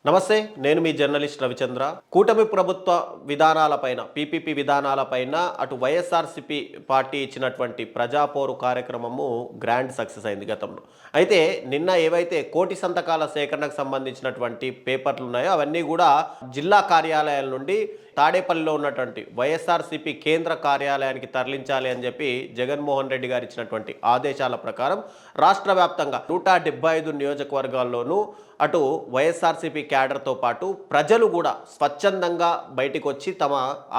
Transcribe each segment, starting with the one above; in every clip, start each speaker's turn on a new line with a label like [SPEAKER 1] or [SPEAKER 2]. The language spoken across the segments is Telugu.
[SPEAKER 1] నమస్తే, నేను మీ జర్నలిస్ట్ రవిచంద్ర. కూటమి ప్రభుత్వ విధానాలపైన, పీపీపీ విధానాలపైన అటు వైఎస్ఆర్సీపీ పార్టీ ఇచ్చినటువంటి ప్రజాపోరు కార్యక్రమము గ్రాండ్ సక్సెస్ అయింది గతంలో. అయితే నిన్న ఏవైతే కోటి సంతకాల సేకరణకు సంబంధించినటువంటి పేపర్లు ఉన్నాయో అవన్నీ కూడా జిల్లా కార్యాలయాల నుండి తాడేపల్లిలో ఉన్నటువంటి వైఎస్ఆర్సీపీ కేంద్ర కార్యాలయానికి తరలించాలి అని చెప్పి జగన్మోహన్ రెడ్డి గారు ఇచ్చినటువంటి ఆదేశాల ప్రకారం రాష్ట్ర వ్యాప్తంగా 175 నియోజకవర్గాల్లోనూ అటు వైఎస్ఆర్సీపీ క్యాడర్తో పాటు ప్రజలు కూడా స్వచ్ఛందంగా బయటికి వచ్చి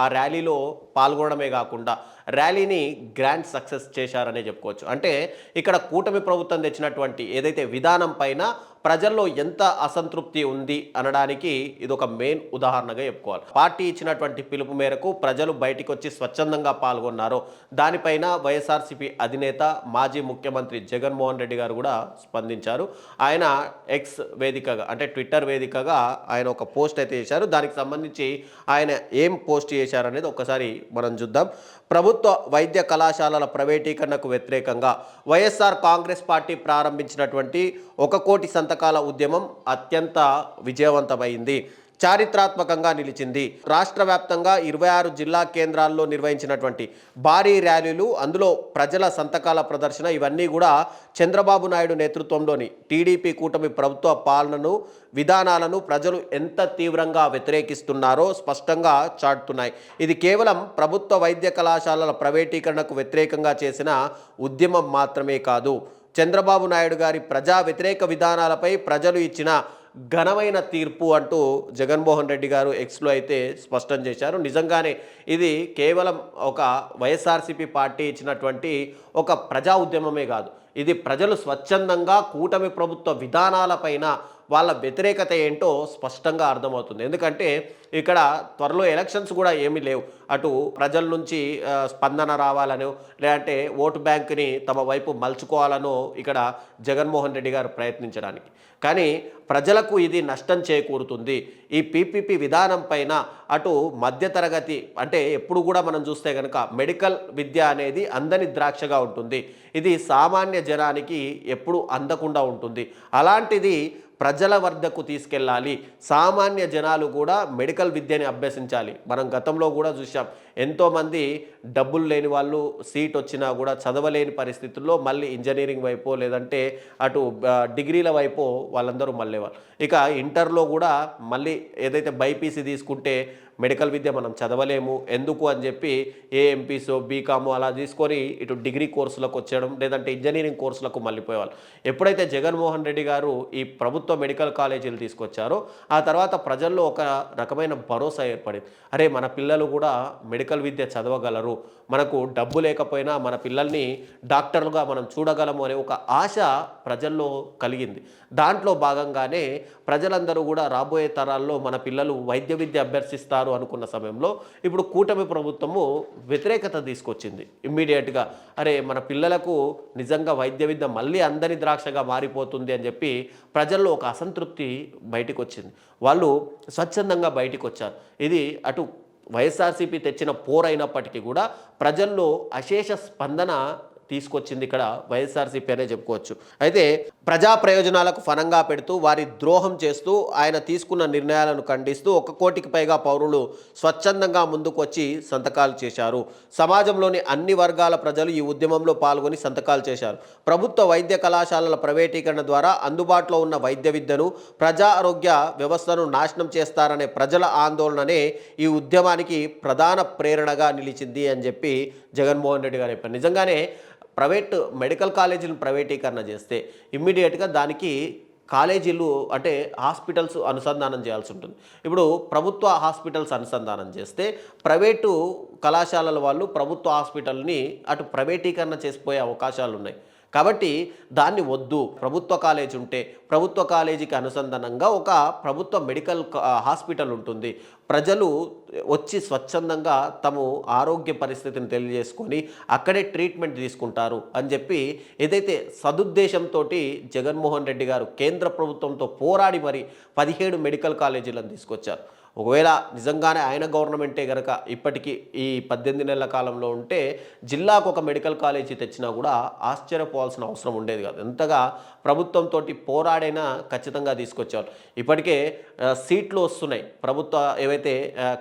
[SPEAKER 1] ఆ ర్యాలీలో పాల్గొనడమే కాకుండా ర్యాలీని గ్రాండ్ సక్సెస్ చేశారనే చెప్పుకోవచ్చు. అంటే ఇక్కడ కూటమి ప్రభుత్వం తెచ్చినటువంటి ఏదైతే విధానం పైన ప్రజల్లో ఎంత అసంతృప్తి ఉంది అనడానికి ఇది ఒక మెయిన్ ఉదాహరణగా చెప్పుకోవాలి. పార్టీ ఇచ్చినటువంటి పిలుపు మేరకు ప్రజలు బయటికి వచ్చి స్వచ్ఛందంగా పాల్గొన్నారో దానిపైన వైఎస్ఆర్సీపీ అధినేత మాజీ ముఖ్యమంత్రి జగన్మోహన్ రెడ్డి గారు కూడా స్పందించారు. ఆయన ఎక్స్ వేదికగా అంటే ట్విట్టర్ వేదికగా ఆయన ఒక పోస్ట్ అయితే చేశారు. దానికి సంబంధించి ఆయన ఏం పోస్ట్ చేశారనేది ఒకసారి మనం చూద్దాం. ప్రభుత్వ వైద్య కళాశాలల ప్రైవేటీకరణకు వ్యతిరేకంగా వైఎస్ఆర్ కాంగ్రెస్ పార్టీ ప్రారంభించినటువంటి 1 కోటి సంతకాల ఉద్యమం అత్యంత విజయవంతమైంది, చారిత్రాత్మకంగా నిలిచింది. రాష్ట్ర వ్యాప్తంగా 26 జిల్లా కేంద్రాల్లో నిర్వహించినటువంటి భారీ ర్యాలీలు, అందులో ప్రజల సంతకాల ప్రదర్శన, ఇవన్నీ కూడా చంద్రబాబు నాయుడు నేతృత్వంలోని టీడీపీ కూటమి ప్రభుత్వ పాలనను, విధానాలను ప్రజలు ఎంత తీవ్రంగా వ్యతిరేకిస్తున్నారో స్పష్టంగా చాటుతున్నాయి. ఇది కేవలం ప్రభుత్వ వైద్య కళాశాలల ప్రైవేటీకరణకు వ్యతిరేకంగా చేసిన ఉద్యమం మాత్రమే కాదు, చంద్రబాబు నాయుడు గారి ప్రజా వ్యతిరేక విధానాలపై ప్రజలు ఇచ్చిన ఘనమైన తీర్పు అంటూ జగన్మోహన్ రెడ్డి గారు ఎక్స్లో అయితే స్పష్టం చేశారు. నిజంగానే ఇది కేవలం ఒక వైఎస్ఆర్సీపీ పార్టీ ఇచ్చినటువంటి ఒక ప్రజా ఉద్యమమే కాదు, ఇది ప్రజలు స్వచ్ఛందంగా కూటమి ప్రభుత్వ విధానాలపైన వాళ్ళ వ్యతిరేకత ఏంటో స్పష్టంగా అర్థమవుతుంది. ఎందుకంటే ఇక్కడ త్వరలో ఎలక్షన్స్ కూడా ఏమీ లేవు. అటు ప్రజల నుంచి స్పందన రావాలనో లేదంటే ఓటు బ్యాంకుని తమ వైపు మలుచుకోవాలనో ఇక్కడ జగన్మోహన్ రెడ్డి గారు ప్రయత్నించడానికి, కానీ ప్రజలకు ఇది నష్టం చేకూరుతుంది. ఈ పీపీపీ విధానం పైన అటు మధ్యతరగతి అంటే ఎప్పుడు కూడా మనం చూస్తే కనుక మెడికల్ విద్య అనేది అందని ద్రాక్షగా ఉంటుంది, ఇది సామాన్య జనానికి ఎప్పుడు అందకుండా ఉంటుంది. అలాంటిది ప్రజల వద్దకు తీసుకెళ్ళాలి, సామాన్య జనాలు కూడా మెడికల్ విద్యని అభ్యసించాలి. మనం గతంలో కూడా చూసాం, ఎంతోమంది డబ్బులు లేని వాళ్ళు సీట్ వచ్చినా కూడా చదవలేని పరిస్థితుల్లో మళ్ళీ ఇంజనీరింగ్ వైపు లేదంటే అటు డిగ్రీల వైపు వాళ్ళందరూ మళ్ళేవాళ్ళు. ఇక ఇంటర్లో కూడా మళ్ళీ ఏదైతే బైపీసీ తీసుకుంటే మెడికల్ విద్య మనం చదవలేము ఎందుకు అని చెప్పి ఏఎంపీసో బీకామో అలా తీసుకొని ఇటు డిగ్రీ కోర్సులకు వచ్చేయడం లేదంటే ఇంజనీరింగ్ కోర్సులకు మళ్ళీపోయేవాళ్ళు. ఎప్పుడైతే జగన్మోహన్ రెడ్డి గారు ఈ ప్రభుత్వ మెడికల్ కాలేజీలు తీసుకొచ్చారో ఆ తర్వాత ప్రజల్లో ఒక రకమైన భరోసా ఏర్పడింది. అరే, మన పిల్లలు కూడా మెడికల్ విద్య చదవగలరు, మనకు డబ్బు లేకపోయినా మన పిల్లల్ని డాక్టర్లుగా మనం చూడగలము అనే ఒక ఆశ ప్రజల్లో కలిగింది. దాంట్లో భాగంగానే ప్రజలందరూ కూడా రాబోయే తరాల్లో మన పిల్లలు వైద్య విద్య అభ్యసిస్తారు అనుకున్న సమయంలో ఇప్పుడు కూటమి ప్రభుత్వము వ్యతిరేకత తీసుకొచ్చింది. ఇమ్మీడియట్గా అరే, మన పిల్లలకు నిజంగా వైద్య విద్య మళ్ళీ అందని ద్రాక్షగా మారిపోతుంది అని చెప్పి ప్రజల్లో ఒక అసంతృప్తి బయటకు వచ్చింది. వాళ్ళు స్వచ్ఛందంగా బయటకు వచ్చారు. ఇది అటు వైఎస్ఆర్సీపీ తెచ్చిన పోరైనప్పటికీ కూడా ప్రజల్లో అశేష స్పందన తీసుకొచ్చింది ఇక్కడ వైఎస్ఆర్సీపీ అనే చెప్పుకోవచ్చు. అయితే ప్రజా ప్రయోజనాలకు ఫనంగా పెడుతూ వారి ద్రోహం చేస్తూ ఆయన తీసుకున్న నిర్ణయాలను ఖండిస్తూ 1 కోటికి పైగా పౌరులు స్వచ్ఛందంగా ముందుకు వచ్చి సంతకాలు చేశారు. సమాజంలోని అన్ని వర్గాల ప్రజలు ఈ ఉద్యమంలో పాల్గొని సంతకాలు చేశారు. ప్రభుత్వ వైద్య కళాశాలల ప్రైవేటీకరణ ద్వారా అందుబాటులో ఉన్న వైద్య విద్యను, ప్రజా ఆరోగ్య వ్యవస్థను నాశనం చేస్తారనే ప్రజల ఆందోళననే ఈ ఉద్యమానికి ప్రధాన ప్రేరణగా నిలిచింది అని చెప్పి జగన్మోహన్ రెడ్డి గారు చెప్పారు. నిజంగానే ప్రైవేట్ మెడికల్ కాలేజీలను ప్రైవేటీకరణ చేస్తే ఇమ్మీడియట్గా దానికి కాలేజీలు అంటే హాస్పిటల్స్ అనుసంధానం చేయాల్సి ఉంటుంది. ఇప్పుడు ప్రభుత్వ హాస్పిటల్స్ అనుసంధానం చేస్తే ప్రైవేటు కళాశాలల వాళ్ళు ప్రభుత్వ హాస్పిటల్ని అటు ప్రైవేటీకరణ చేసిపోయే అవకాశాలు ఉన్నాయి. కాబట్టి దాన్ని వద్దు, ప్రభుత్వ కాలేజ్ ఉంటే ప్రభుత్వ కాలేజీకి అనుసంధానంగా ఒక ప్రభుత్వ మెడికల్ హాస్పిటల్ ఉంటుంది, ప్రజలు వచ్చి స్వచ్ఛందంగా తమ ఆరోగ్య పరిస్థితిని తెలియజేసుకొని అక్కడే ట్రీట్మెంట్ తీసుకుంటారు అని చెప్పి ఏదైతే సదుద్దేశంతో జగన్మోహన్ రెడ్డి గారు కేంద్ర ప్రభుత్వంతో పోరాడి మరి 17 మెడికల్ కాలేజీలను తీసుకొచ్చారు. ఒకవేళ నిజంగానే ఆయన గవర్నమెంటే గనక ఇప్పటికీ ఈ 18 నెలల కాలంలో ఉంటే జిల్లాకు ఒక మెడికల్ కాలేజీ తెచ్చినా కూడా ఆశ్చర్యపోవాల్సిన అవసరం ఉండేది కాదు. ఎంతగా ప్రభుత్వంతో పోరాడైనా ఖచ్చితంగా తీసుకొచ్చేవారు. ఇప్పటికే సీట్లు వస్తున్నాయి. ప్రభుత్వ ఏవైతే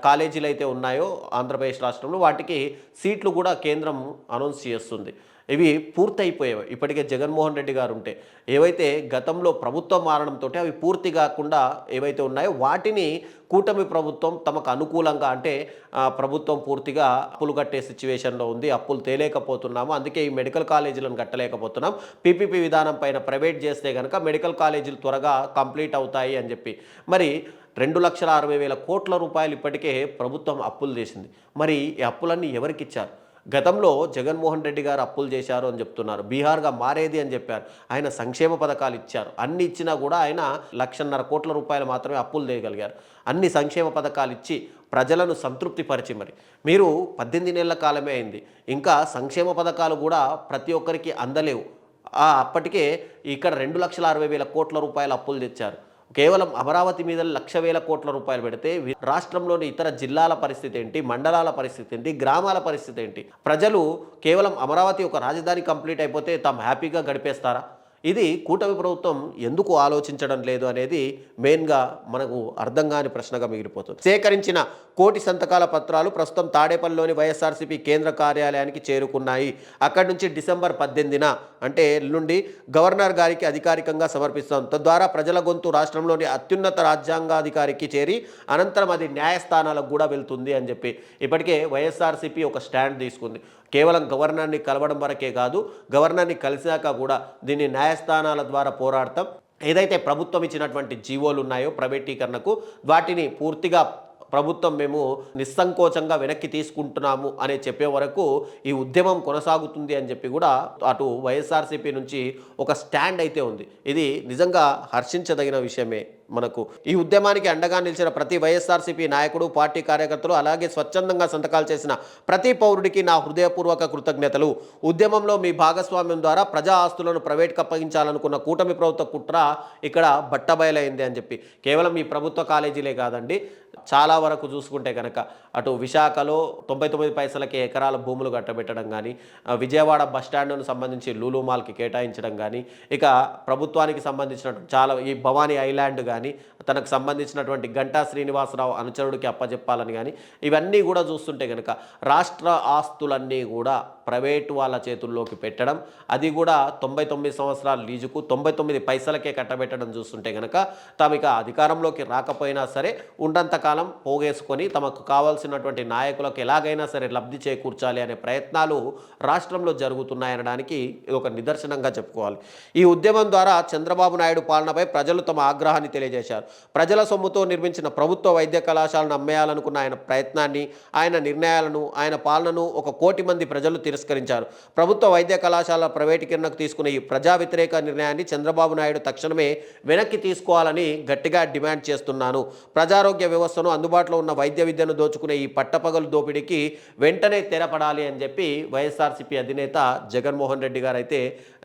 [SPEAKER 1] కాలేజీలు అయితే ఉన్నాయో ఆంధ్రప్రదేశ్ రాష్ట్రంలో వాటికి సీట్లు కూడా కేంద్రం అనౌన్స్ చేస్తుంది. ఇవి పూర్తయిపోయేవి. ఇప్పటికే జగన్మోహన్ రెడ్డి గారు ఉంటే ఏవైతే గతంలో ప్రభుత్వం మారడంతో అవి పూర్తి కాకుండా ఏవైతే ఉన్నాయో వాటిని కూటమి ప్రభుత్వం తమకు అనుకూలంగా అంటే ప్రభుత్వం పూర్తిగా అప్పులు కట్టే సిచ్యువేషన్లో ఉంది, అప్పులు తేలేకపోతున్నాము, అందుకే ఈ మెడికల్ కాలేజీలను కట్టలేకపోతున్నాం, పీపీపీ విధానం పైన ప్రైవేట్ చేస్తే కనుక మెడికల్ కాలేజీలు త్వరగా కంప్లీట్ అవుతాయి అని చెప్పి మరి 2,60,000 కోట్ల రూపాయలు ఇప్పటికే ప్రభుత్వం అప్పులు చేసింది. మరి ఈ అప్పులన్నీ ఎవరికి ఇచ్చారు? గతంలో జగన్మోహన్ రెడ్డి గారు అప్పులు చేశారు అని చెప్తున్నారు. బీహార్గా మారేది అని చెప్పారు. ఆయన సంక్షేమ పథకాలు ఇచ్చారు. అన్ని ఇచ్చినా కూడా ఆయన 1,50,000 కోట్ల రూపాయలు మాత్రమే అప్పులు చేయగలిగారు. అన్ని సంక్షేమ పథకాలు ఇచ్చి ప్రజలను సంతృప్తి పరిచి మరి మీరు 18 నెలల కాలమే అయింది. ఇంకా సంక్షేమ పథకాలు కూడా ప్రతి ఒక్కరికి అందలేవు. అప్పటికే ఇక్కడ 2,60,000 కోట్ల రూపాయల అప్పులు తెచ్చారు. కేవలం అమరావతి మీద 1,00,000 కోట్ల రూపాయలు పెడితే రాష్ట్రంలోని ఇతర జిల్లాల పరిస్థితి ఏంటి, మండలాల పరిస్థితి ఏంటి, గ్రామాల పరిస్థితి ఏంటి? ప్రజలు కేవలం అమరావతి ఒక రాజధాని కంప్లీట్ అయిపోతే తాము హ్యాపీగా గడిపేస్తారా? ఇది కూటమి ప్రభుత్వం ఎందుకు ఆలోచించడం లేదు అనేది మెయిన్గా మనకు అర్థం కాని ప్రశ్నగా మిగిలిపోతుంది. సేకరించిన 1,00,000 సంతకాల పత్రాలు ప్రస్తుతం తాడేపల్లిలోని వైఎస్ఆర్సీపీ కేంద్ర కార్యాలయానికి చేరుకున్నాయి. అక్కడి నుంచి డిసెంబర్ 18న అంటే ఎల్లుండి గవర్నర్ గారికి అధికారికంగా సమర్పిస్తాం. తద్వారా ప్రజల గొంతు రాష్ట్రంలోని అత్యున్నత రాజ్యాంగాధికారికి చేరి అనంతరం అది న్యాయస్థానాలకు కూడా వెళ్తుంది అని చెప్పి ఇప్పటికే వైఎస్ఆర్సీపీ ఒక స్టాండ్ తీసుకుంది. కేవలం గవర్నర్ని కలవడం వరకే కాదు, గవర్నర్ని కలిసాక కూడా దీన్ని న్యాయస్థానాల ద్వారా పోరాడతాం. ఏదైతే ప్రభుత్వం ఇచ్చినటువంటి జీవోలు ఉన్నాయో ప్రైవేటీకరణకు వాటిని పూర్తిగా ప్రభుత్వం మేము నిస్సంకోచంగా వెనక్కి తీసుకుంటున్నాము అని చెప్పే వరకు ఈ ఉద్యమం కొనసాగుతుంది అని చెప్పి కూడా అటు వైఎస్ఆర్సీపీ నుంచి ఒక స్టాండ్ అయితే ఉంది. ఇది నిజంగా హర్షించదగిన విషయమే. మనకు ఈ ఉద్యమానికి అండగా నిలిచిన ప్రతి వైఎస్ఆర్సీపీ నాయకుడు, పార్టీ కార్యకర్తలు, అలాగే స్వచ్ఛందంగా సంతకాలు చేసిన ప్రతి పౌరుడికి నా హృదయపూర్వక కృతజ్ఞతలు. ఉద్యమంలో మీ భాగస్వామ్యం ద్వారా ప్రజా ఆస్తులను ప్రైవేట్కి అప్పగించాలనుకున్న కూటమి ప్రభుత్వ కుట్ర ఇక్కడ బట్టబయలైంది అని చెప్పి కేవలం ఈ ప్రభుత్వ కాలేజీలే కాదండి, చాలా వరకు చూసుకుంటే కనుక అటు విశాఖలో 99 పైసలకి ఎకరాల భూములు కట్టబెట్టడం కానీ, విజయవాడ బస్టాండ్ను సంబంధించి లూలు మాల్కి కేటాయించడం కానీ, ఇక ప్రభుత్వానికి సంబంధించినటువంటి చాలా ఈ భవానీ ఐలాండ్ కానీ, తనకు సంబంధించినటువంటి గంటా శ్రీనివాసరావు అనుచరుడికి అప్పచెప్పాలని కానీ, ఇవన్నీ కూడా చూస్తుంటే కనుక రాష్ట్ర ఆస్తులన్నీ కూడా ప్రైవేటు వాళ్ళ చేతుల్లోకి పెట్టడం, అది కూడా 99 సంవత్సరాల లీజుకు 99 పైసలకే కట్టబెట్టడం చూస్తుంటే కనుక తాము ఇక అధికారంలోకి రాకపోయినా సరే ఉన్నంతకాలం పోగేసుకొని తమకు కావాల్సినటువంటి నాయకులకు ఎలాగైనా సరే లబ్ధి చేకూర్చాలి అనే ప్రయత్నాలు రాష్ట్రంలో జరుగుతున్నాయనడానికి ఇది ఒక నిదర్శనంగా చెప్పుకోవాలి. ఈ ఉద్యమం ద్వారా చంద్రబాబు నాయుడు పాలనపై ప్రజలు తమ ఆగ్రహాన్ని తెలియజేశారు. ప్రజల సొమ్ముతో నిర్మించిన ప్రభుత్వ వైద్య కళాశాలను అమ్మేయాలనుకున్న ఆయన ప్రయత్నాన్ని, ఆయన నిర్ణయాలను, ఆయన పాలనను 1 కోటి మంది ప్రజలు తిరస్కరించారు. ప్రభుత్వ వైద్య కళాశాల ప్రైవేటీకరణకు తీసుకున్న ఈ ప్రజా వ్యతిరేక నిర్ణయాన్ని చంద్రబాబు నాయుడు తక్షణమే వెనక్కి తీసుకోవాలని గట్టిగా డిమాండ్ చేస్తున్నాను. ప్రజారోగ్య వ్యవస్థను, అందుబాటులో ఉన్న వైద్య విద్యను దోచుకునే ఈ పట్టపగలు దోపిడీకి వెంటనే తెరపడాలి అని చెప్పి వైఎస్ఆర్సీపీ అధినేత జగన్మోహన్ రెడ్డి గారు అయితే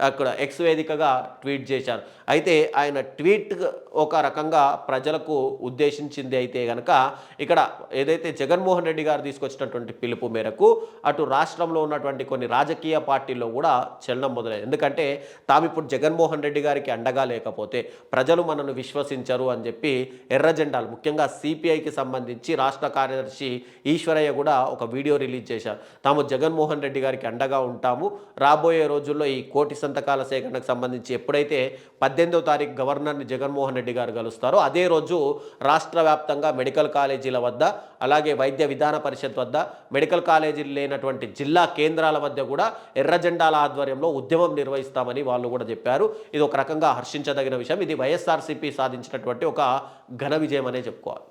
[SPEAKER 1] అక్కడ ఎక్స్ వేదికగా ట్వీట్ చేశారు. అయితే ఆయన ట్వీట్ ఒక రకంగా ప్రజలకు ఉద్దేశించింది అయితే కనుక ఇక్కడ ఏదైతే జగన్మోహన్ రెడ్డి గారు తీసుకొచ్చినటువంటి పిలుపు మేరకు అటు రాష్ట్రంలో ఉన్నటువంటి కొన్ని రాజకీయ పార్టీల్లో కూడా చలనం మొదలైంది. ఎందుకంటే తాము ఇప్పుడు జగన్మోహన్ రెడ్డి గారికి అండగా లేకపోతే ప్రజలు మనను విశ్వసించరు అని చెప్పి ఎర్ర జెండాలు, ముఖ్యంగా సిపిఐకి సంబంధించి రాష్ట్ర కార్యదర్శి ఈశ్వరయ్య కూడా ఒక వీడియో రిలీజ్ చేశారు. తాము జగన్మోహన్ రెడ్డి గారికి అండగా ఉంటాము, రాబోయే రోజుల్లో ఈ 1,00,000 సంతకాల సేకరణకు సంబంధించి ఎప్పుడైతే 18వ తారీఖు గవర్నర్ని జగన్మోహన్ రెడ్డి గారు కలుస్తారో అదే రోజు రాష్ట్ర వ్యాప్తంగా మెడికల్ కాలేజీల వద్ద, అలాగే వైద్య విధాన పరిషత్ వద్ద, మెడికల్ కాలేజీలు లేనటువంటి జిల్లా కేంద్రాల వద్ద కూడా ఎర్ర జెండాల ఆధ్వర్యంలో ఉద్యమం నిర్వహిస్తామని వాళ్ళు కూడా చెప్పారు. ఇది ఒక రకంగా హర్షించదగిన విషయం. ఇది వైఎస్ఆర్సీపీ సాధించినటువంటి ఒక ఘన విజయం అనే చెప్పుకోవాలి.